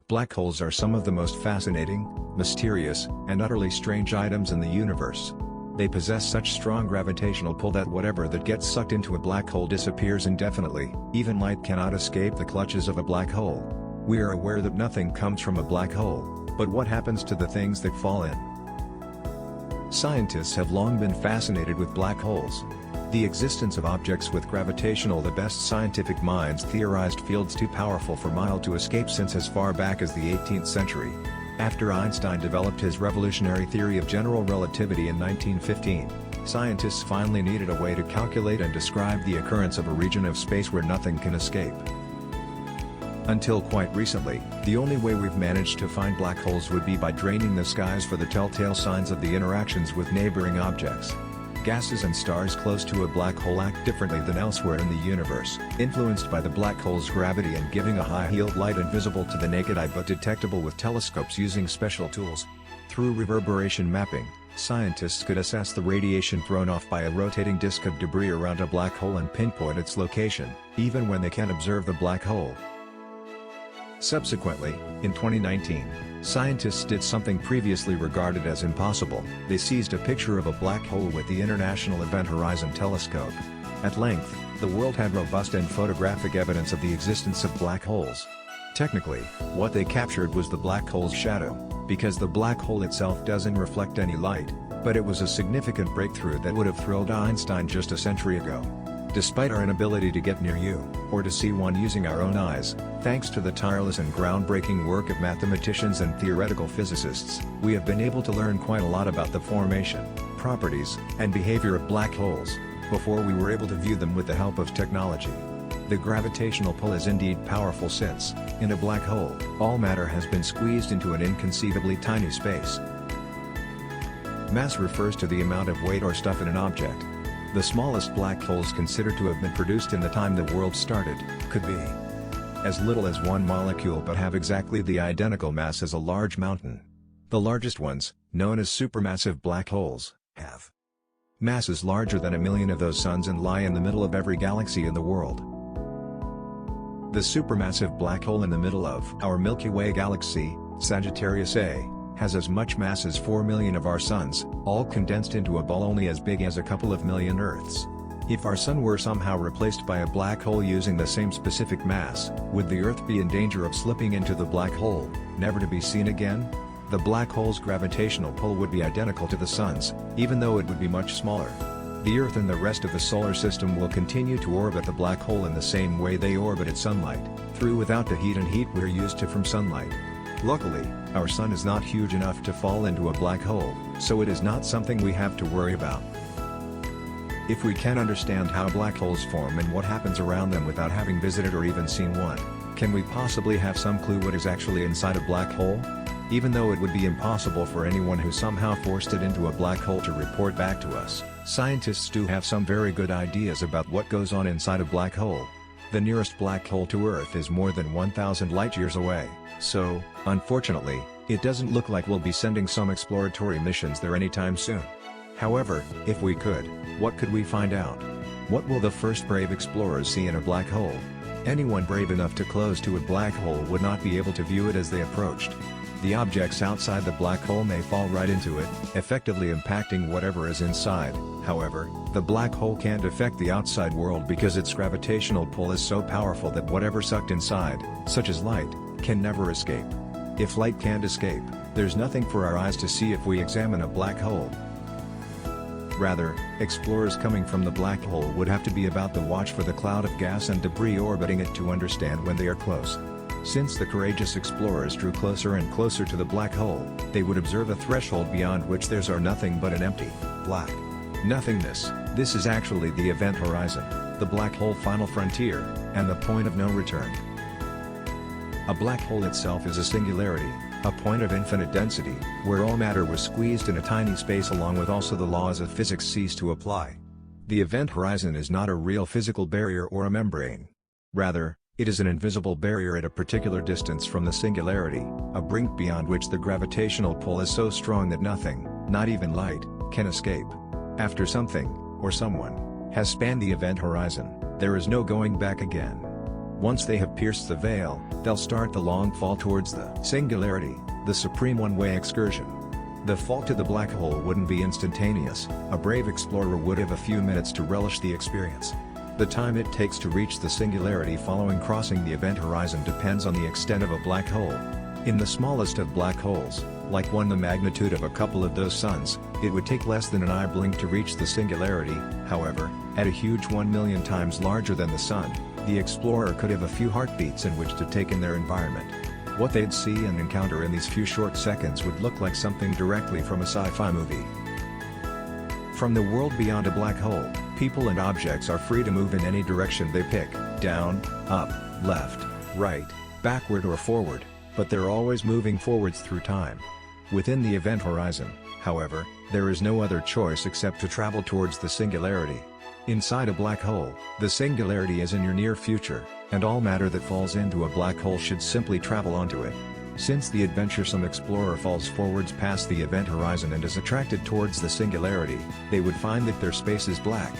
Black holes are some of the most fascinating, mysterious, and utterly strange items in the universe. They possess such strong gravitational pull that whatever that gets sucked into a black hole disappears indefinitely. Even light cannot escape the clutches of a black hole. We are aware that nothing comes from a black hole, but what happens to the things that fall in? Scientists have long been fascinated with black holes. The existence of objects with gravitational, the best scientific minds theorized fields too powerful for mild to escape since as far back as the 18th century. After Einstein developed his revolutionary theory of general relativity in 1915, scientists finally needed a way to calculate and describe the occurrence of a region of space where nothing can escape. Until quite recently, the only way we've managed to find black holes would be by draining the skies for the telltale signs of the interactions with neighboring objects. Gases and stars close to a black hole act differently than elsewhere in the universe, influenced by the black hole's gravity and giving a high-yield light invisible to the naked eye but detectable with telescopes using special tools. Through reverberation mapping, scientists could assess the radiation thrown off by a rotating disk of debris around a black hole and pinpoint its location, even when they can't observe the black hole. Subsequently, in 2019, scientists did something previously regarded as impossible. They seized a picture of a black hole with the International Event Horizon Telescope. At length, the world had robust and photographic evidence of the existence of black holes. Technically, what they captured was the black hole's shadow, because the black hole itself doesn't reflect any light, but it was a significant breakthrough that would have thrilled Einstein just a century ago. Despite our inability to get near you, or to see one using our own eyes, thanks to the tireless and groundbreaking work of mathematicians and theoretical physicists, we have been able to learn quite a lot about the formation, properties, and behavior of black holes, before we were able to view them with the help of technology. The gravitational pull is indeed powerful since, in a black hole, all matter has been squeezed into an inconceivably tiny space. Mass refers to the amount of weight or stuff in an object. The smallest black holes considered to have been produced in the time the world started, could be as little as one molecule but have exactly the identical mass as a large mountain. The largest ones, known as supermassive black holes, have masses larger than 1,000,000 of those suns and lie in the middle of every galaxy in the world. The supermassive black hole in the middle of our Milky Way galaxy, Sagittarius A, has as much mass as 4 million of our suns, all condensed into a ball only as big as a couple of million Earths. If our sun were somehow replaced by a black hole using the same specific mass, would the Earth be in danger of slipping into the black hole, never to be seen again? The black hole's gravitational pull would be identical to the sun's, even though it would be much smaller. The Earth and the rest of the solar system will continue to orbit the black hole in the same way they orbited sunlight, through without the heat we're used to from sunlight. Luckily, our sun is not huge enough to fall into a black hole, so it is not something we have to worry about. If we can understand how black holes form and what happens around them without having visited or even seen one, can we possibly have some clue what is actually inside a black hole? Even though it would be impossible for anyone who somehow forced it into a black hole to report back to us, scientists do have some very good ideas about what goes on inside a black hole. The nearest black hole to Earth is more than 1,000 light-years away, so, unfortunately, it doesn't look like we'll be sending some exploratory missions there anytime soon. However, if we could, what could we find out? What will the first brave explorers see in a black hole? Anyone brave enough to close to a black hole would not be able to view it as they approached. The objects outside the black hole may fall right into it, effectively impacting whatever is inside. However, the black hole can't affect the outside world because its gravitational pull is so powerful that whatever sucked inside, such as light, can never escape. If light can't escape, there's nothing for our eyes to see if we examine a black hole. Rather, explorers coming from the black hole would have to be about the watch for the cloud of gas and debris orbiting it to understand when they are close. Since the courageous explorers drew closer and closer to the black hole, they would observe a threshold beyond which there's nothing but an empty, black nothingness. This is actually the event horizon, the black hole final frontier, and the point of no return. A black hole itself is a singularity, a point of infinite density, where all matter was squeezed in a tiny space along with also the laws of physics cease to apply. The event horizon is not a real physical barrier or a membrane. Rather, it is an invisible barrier at a particular distance from the singularity, a brink beyond which the gravitational pull is so strong that nothing, not even light, can escape. After something, or someone, has spanned the event horizon, there is no going back again. Once they have pierced the veil, they'll start the long fall towards the singularity, the supreme one-way excursion. The fall to the black hole wouldn't be instantaneous. A brave explorer would have a few minutes to relish the experience. The time it takes to reach the singularity following crossing the event horizon depends on the extent of a black hole. In the smallest of black holes, like one the magnitude of a couple of those suns, it would take less than an eye blink to reach the singularity. However, at a huge 1 million times larger than the sun, the explorer could have a few heartbeats in which to take in their environment. What they'd see and encounter in these few short seconds would look like something directly from a sci-fi movie. From the world beyond a black hole, people and objects are free to move in any direction they pick, down, up, left, right, backward or forward, but they're always moving forwards through time. Within the event horizon, however, there is no other choice except to travel towards the singularity. Inside a black hole, the singularity is in your near future, and all matter that falls into a black hole should simply travel onto it. Since the adventuresome explorer falls forwards past the event horizon and is attracted towards the singularity, they would find that their space is black.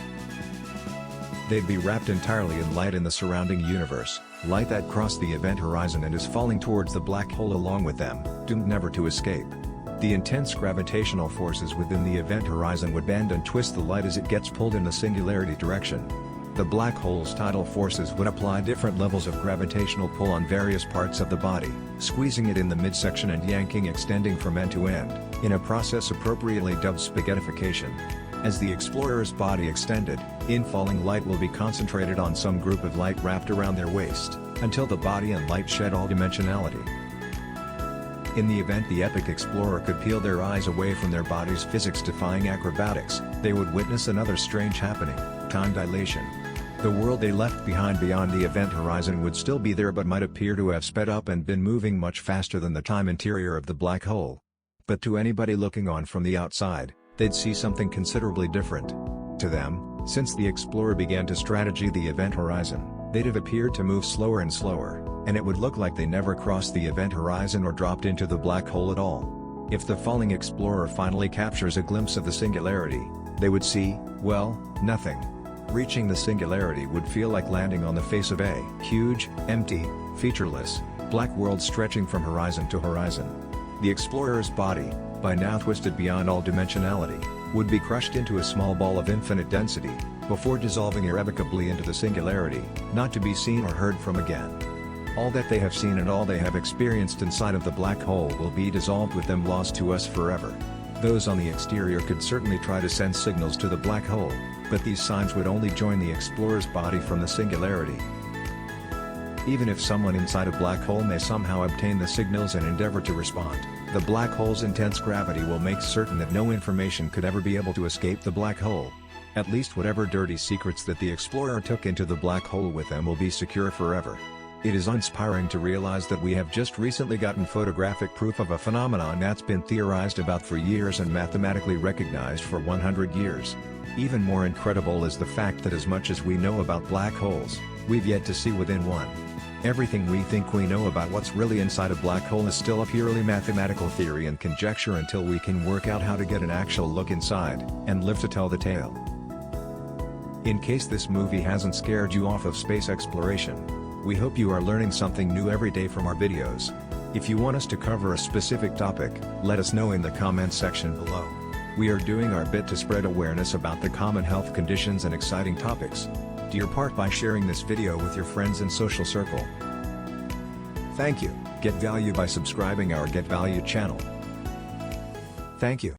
They'd be wrapped entirely in light in the surrounding universe, light that crossed the event horizon and is falling towards the black hole along with them, doomed never to escape. The intense gravitational forces within the event horizon would bend and twist the light as it gets pulled in the singularity direction. The black hole's tidal forces would apply different levels of gravitational pull on various parts of the body, squeezing it in the midsection and yanking extending from end to end, in a process appropriately dubbed spaghettification. As the explorer's body extended, infalling light will be concentrated on some group of light wrapped around their waist, until the body and light shed all dimensionality. In the event the epic explorer could peel their eyes away from their body's physics-defying acrobatics, they would witness another strange happening: time dilation. The world they left behind beyond the event horizon would still be there but might appear to have sped up and been moving much faster than the time interior of the black hole. But to anybody looking on from the outside, they'd see something considerably different. To them, since the explorer began to strategy the event horizon, they'd have appeared to move slower and slower, and it would look like they never crossed the event horizon or dropped into the black hole at all. If the falling explorer finally captures a glimpse of the singularity, they would see, well, nothing. Reaching the singularity would feel like landing on the face of a huge, empty, featureless, black world stretching from horizon to horizon. The explorer's body, by now twisted beyond all dimensionality, would be crushed into a small ball of infinite density, before dissolving irrevocably into the singularity, not to be seen or heard from again. All that they have seen and all they have experienced inside of the black hole will be dissolved with them, lost to us forever. Those on the exterior could certainly try to send signals to the black hole, but these signs would only join the explorer's body from the singularity. Even if someone inside a black hole may somehow obtain the signals and endeavor to respond, the black hole's intense gravity will make certain that no information could ever be able to escape the black hole. At least whatever dirty secrets that the explorer took into the black hole with them will be secure forever. It is inspiring to realize that we have just recently gotten photographic proof of a phenomenon that's been theorized about for years and mathematically recognized for 100 years. Even more incredible is the fact that as much as we know about black holes, we've yet to see within one. Everything we think we know about what's really inside a black hole is still a purely mathematical theory and conjecture until we can work out how to get an actual look inside, and live to tell the tale. In case this movie hasn't scared you off of space exploration, we hope you are learning something new every day from our videos. If you want us to cover a specific topic, let us know in the comments section below. We are doing our bit to spread awareness about the common health conditions and exciting topics. Do your part by sharing this video with your friends and social circle. Thank you. Get value by subscribing our Get Value channel. Thank you.